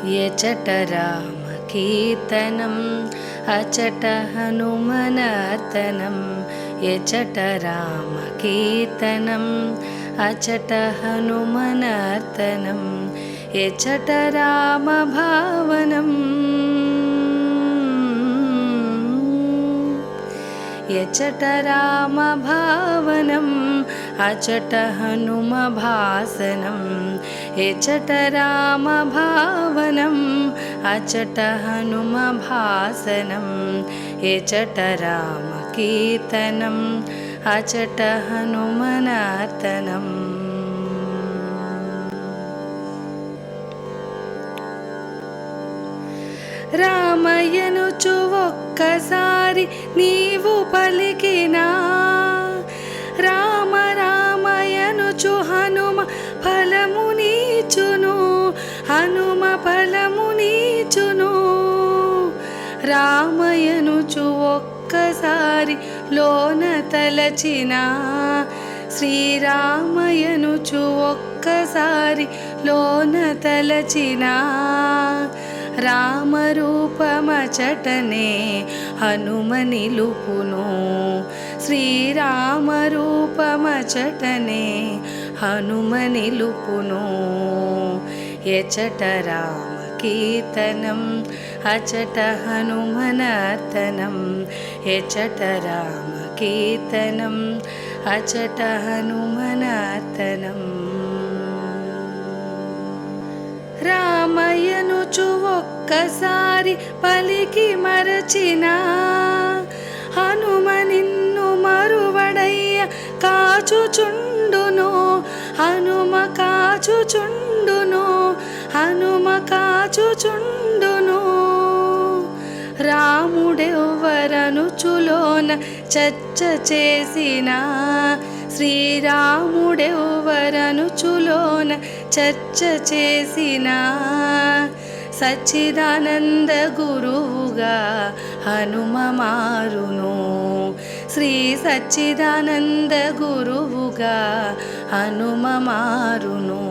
यचट रामकीर्तनम् अचट हनुमनर्तनं यचट रामकीर्तनम् अचट हनुमनर्तनं यचट रामभावनम् यचट रामभावनम् अचट हनुमभासनं यचट रामभावनम् अचट हनुमभासनं यचट रामकीर्तनम् अचट हनुमनर्तनम् రామయ్యనుచు ఒక్కసారి నీవు పలికినా రామ రామయ్యనుచు హనుమ ఫలమునిచును హనుమ ఫలమునిచును రామయ్యనుచు ఒక్కసారి లోన తలచినా శ్రీరామయ్యనుచు ఒక్కసారి లోన తలచినా రామరూపమచటనే హనుమ నిలుపును శ్రీరామరూపమచటనే హనుమ నిలుపును యచట రామకీర్తనం అచట హనుమనర్తనం యచట రామకీర్తనం అచట హనుమనర్తనం రామయ్యనుచు ఒక్కసారి పలికి మరచినా హనుమ నిన్ను మరువడయ్య కాచుచుండును హనుమ కాచుచుండును హనుమ కాచుచుండును రాముడెవ్వరనుచులోన చర్చ చేసినా శ్రీరాముడెవ్వరనుచులోన చర్చ చేసినా సచ్చిదానంద గురువుగా హనుమ మారును శ్రీ సచ్చిదానంద గురువుగా హనుమ మారును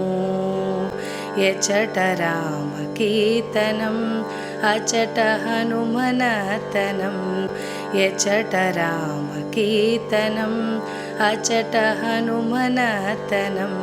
యచట రామకీర్తనం అచట హనుమనర్తనం యచట రామకీర్తనం అచట హనుమనర్తనం